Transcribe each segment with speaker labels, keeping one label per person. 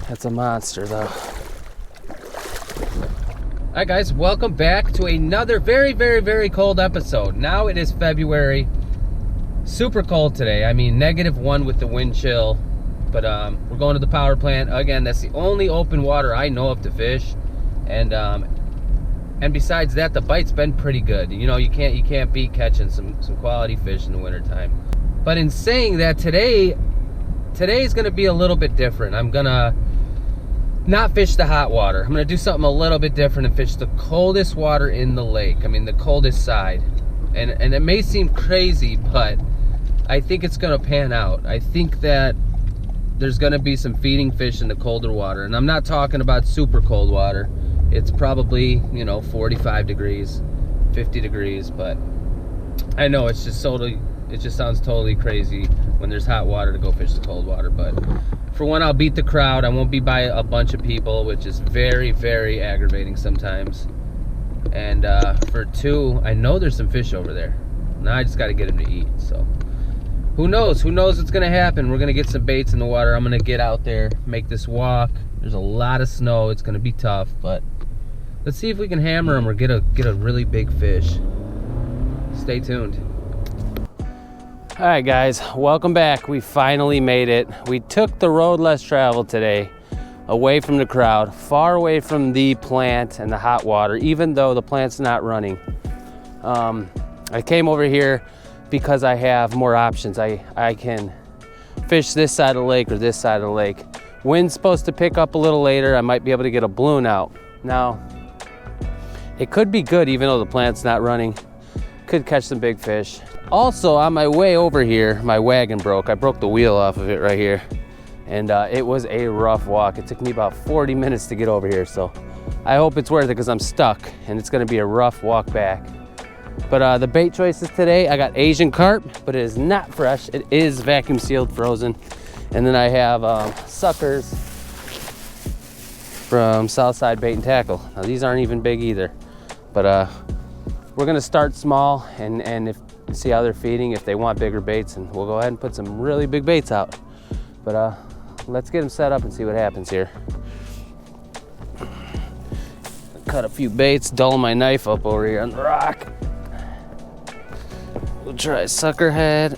Speaker 1: That's a monster though. Hi guys, welcome back to another very cold episode. Now it is February. Super cold today. I mean, -1 with the wind chill. But we're going to the power plant. Again, that's the only open water I know of to fish. And besides that, the bite's been pretty good. You know, you can't beat catching some quality fish in the wintertime. But in saying that, today's gonna be a little bit different. I'm gonna not fish the hot water. I'm gonna do something a little bit different and fish the coldest water in the lake. I mean, the coldest side. And it may seem crazy, but I think it's gonna pan out. I think that there's gonna be some feeding fish in the colder water. And I'm not talking about super cold water. It's probably, 45 degrees, 50 degrees, but I know it just sounds totally crazy when there's hot water to go fish the cold water. But for one, I'll beat the crowd. I won't be by a bunch of people, which is very aggravating sometimes. And for two, I know there's some fish over there. Now I just got to get them to eat. So who knows what's gonna happen. We're gonna get some baits in the water. I'm gonna get out there, make this walk. There's a lot of snow. It's gonna be tough, but let's see if we can hammer them or get a really big fish. Stay tuned. All right guys, welcome back. We finally made it. We took the road less traveled today, away from the crowd, far away from the plant and the hot water, even though the plant's not running. I came over here because I have more options. I can fish this side of the lake or this side of the lake. Wind's supposed to pick up a little later. I might be able to get a balloon out. Now, it could be good even though the plant's not running. Could catch some big fish. Also, on my way over here, my wagon broke. I broke the wheel off of it right here. And it was a rough walk. It took me about 40 minutes to get over here. So I hope it's worth it because I'm stuck and it's gonna be a rough walk back. But the bait choices today, I got Asian carp, but it is not fresh. It is vacuum sealed, frozen. And then I have suckers from Southside Bait and Tackle. Now these aren't even big either. But we're gonna start small and see how they're feeding, if they want bigger baits, and we'll go ahead and put some really big baits out. But let's get them set up and see what happens here. Cut a few baits, dull my knife up over here on the rock. We'll try a sucker head.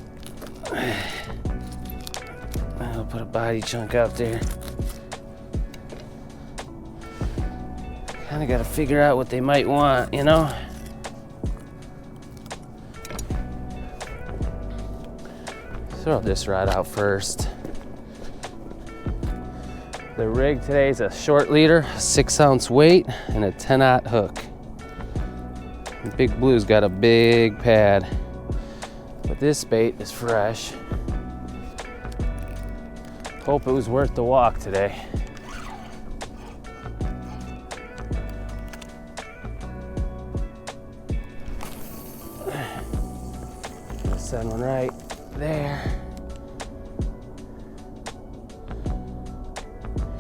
Speaker 1: I'll put a body chunk out there. Kinda gotta figure out what they might want, Throw this rod out first. The rig today is a short leader, 6-ounce weight, and a 10-aught hook. The Big Blue's got a big pad, but this bait is fresh. Hope it was worth the walk today. Send one right there.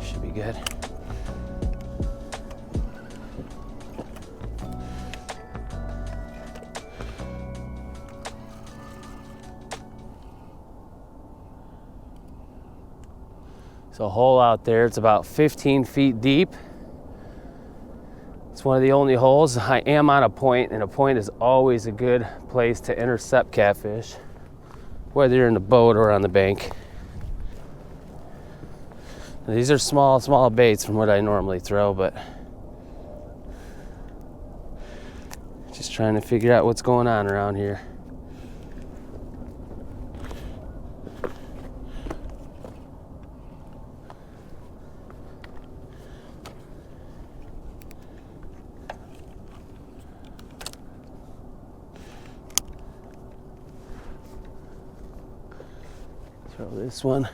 Speaker 1: Should be good. There's a hole out there. It's about 15 feet deep. It's one of the only holes. I am on a point, and a point is always a good place to intercept catfish, whether you're in the boat or on the bank. Now, these are small baits from what I normally throw, but just trying to figure out what's going on around here. Throw this one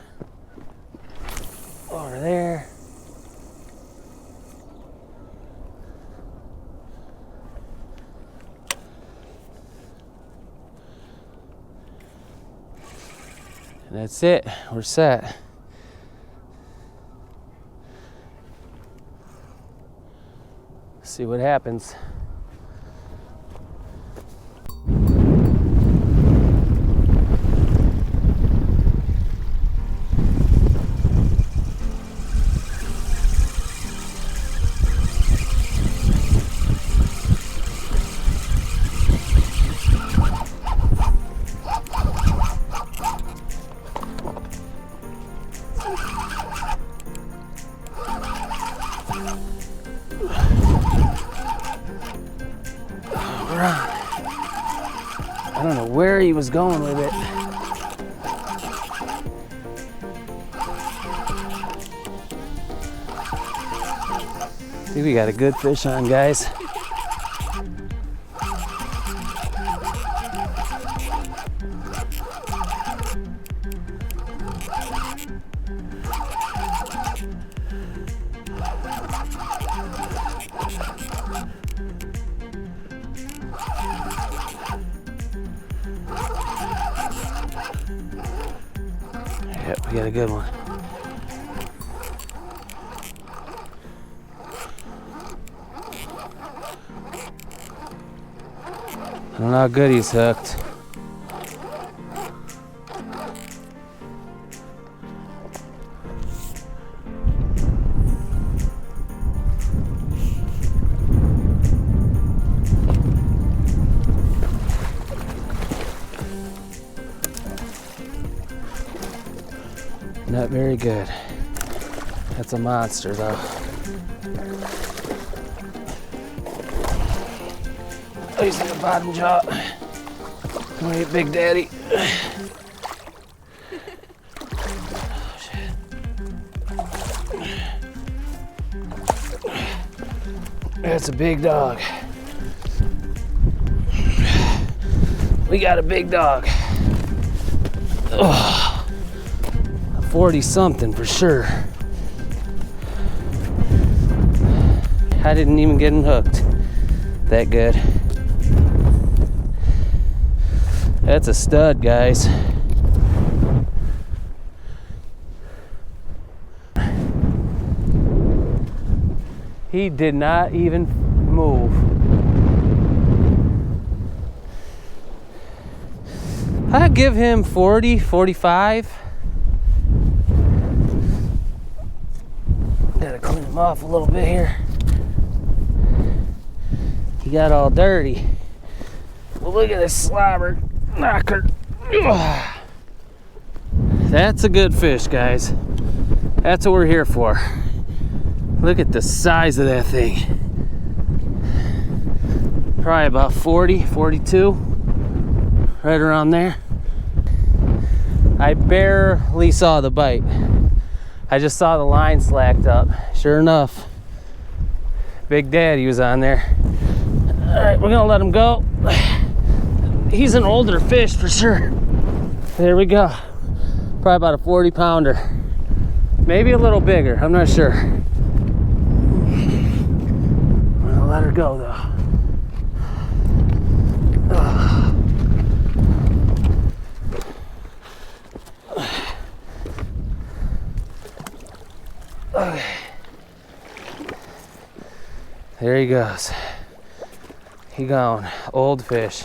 Speaker 1: over there. And that's it. We're set. See what happens. around. I don't know where he was going with it. I think we got a good fish on, guys. Yep, we got a good one. I don't know how good he's hooked. Not very good. That's a monster though. Oh, he's in the bottom jaw. Come here, Big Daddy. Oh, shit. That's a big dog. We got a big dog. Oh. 40 something for sure. I didn't even get him hooked that good. That's a stud, guys. He did not even move. I'd give him 40, 45. Gotta clean him off a little bit here. He got all dirty. Well, look at this slobber knocker. Ugh. That's a good fish, guys. That's what we're here for. Look at the size of that thing. Probably about 40, 42, right around there. I barely saw the bite. I just saw the line slacked up. Sure enough, Big Daddy was on there. All right, we're gonna let him go. He's an older fish for sure. There we go. Probably about a 40 pounder. Maybe a little bigger, I'm not sure. I'm gonna let her go though. Okay. There he goes. He gone. Old fish.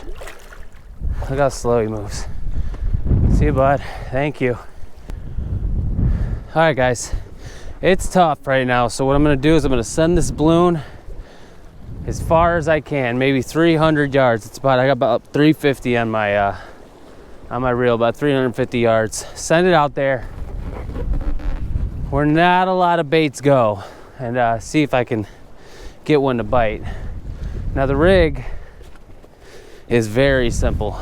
Speaker 1: Look how slow he moves. See you, bud. Thank you. Alright, guys. It's tough right now, so what I'm going to do is I'm going to send this balloon as far as I can, maybe 300 yards. I got about 350 on my reel, about 350 yards. Send it out there where not a lot of baits go, and see if I can get one to bite. Now the rig is very simple.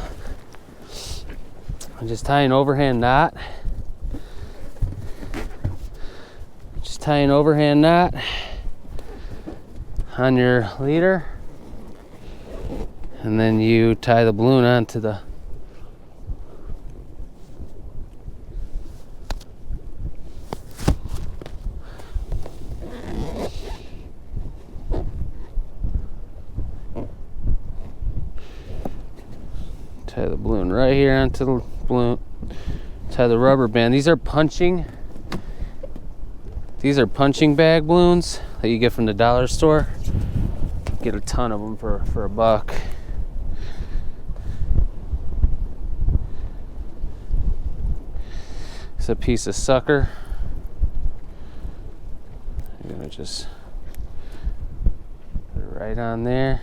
Speaker 1: I'm just tying overhand knot. Just tying overhand knot on your leader, and then you tie the balloon onto the balloon right here onto the balloon. Tie the rubber band. These are punching bag balloons that you get from the dollar store. Get a ton of them for $1. It's a piece of sucker. I'm gonna just put it right on there.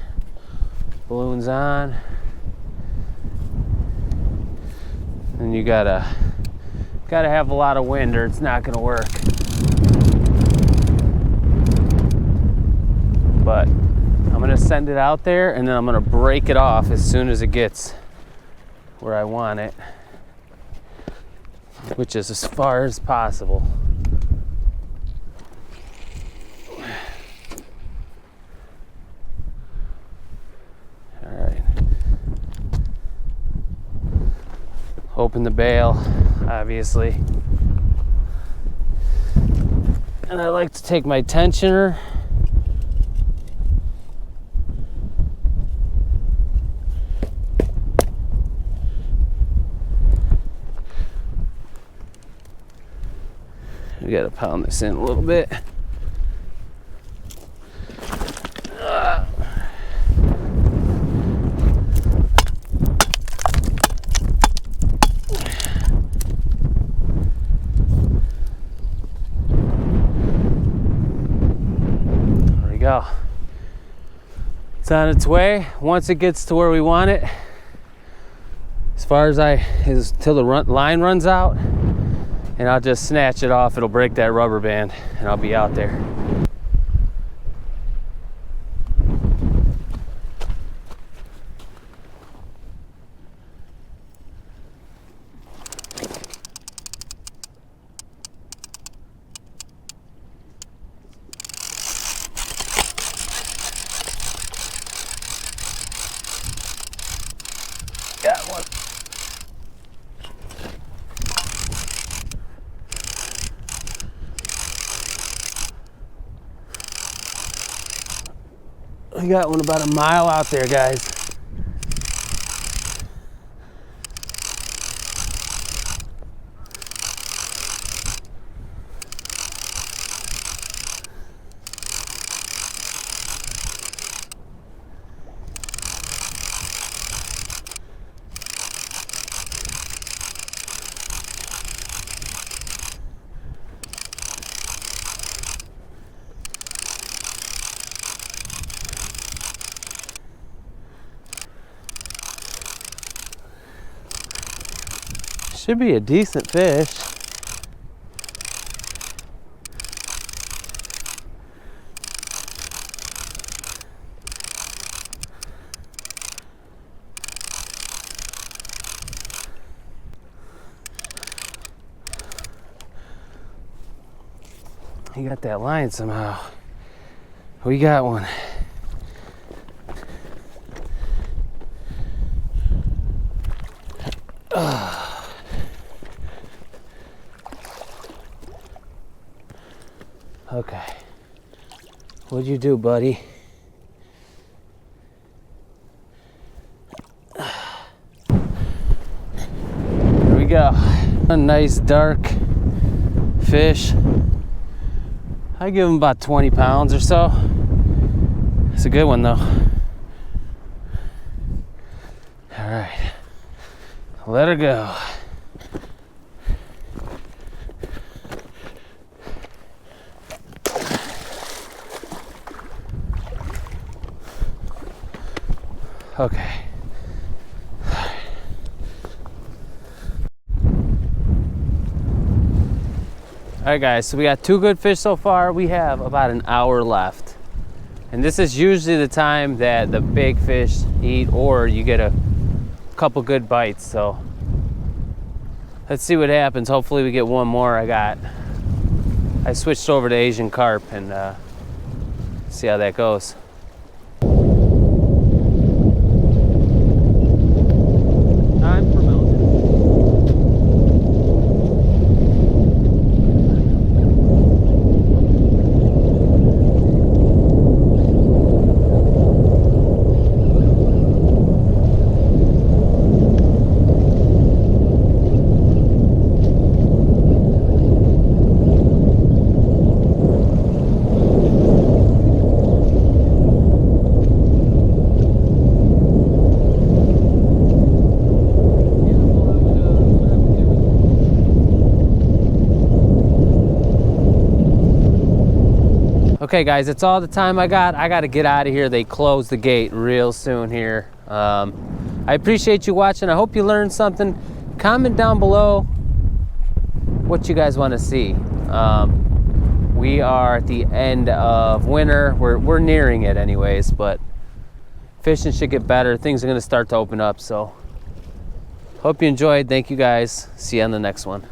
Speaker 1: Balloons on. And you gotta have a lot of wind or it's not gonna work. But I'm gonna send it out there and then I'm gonna break it off as soon as it gets where I want it, which is as far as possible. All right. Open the bail, obviously. And I like to take my tensioner we gotta pound this in a little bit. There we go. It's on its way. Once it gets to where we want it, till the line runs out, and I'll just snatch it off. It'll break that rubber band and I'll be out there. Got one. We got one about a mile out there, guys. Should be a decent fish. He got that line somehow. We got one. Okay. What'd you do, buddy? Here we go. A nice dark fish. I give him about 20 pounds or so. It's a good one though. All right. Let her go. Okay. All right, guys, so we got 2 good fish so far. We have about an hour left. And this is usually the time that the big fish eat, or you get a couple good bites. So let's see what happens. Hopefully we get one more. I switched over to Asian carp and see how that goes. Okay guys, it's all the time I got. I gotta get out of here. They close the gate real soon here. I appreciate you watching. I hope you learned something. Comment down below what you guys want to see. We are at the end of winter. We're nearing it anyways, but fishing should get better. Things are going to start to open up, so hope you enjoyed. Thank you guys. See you on the next one.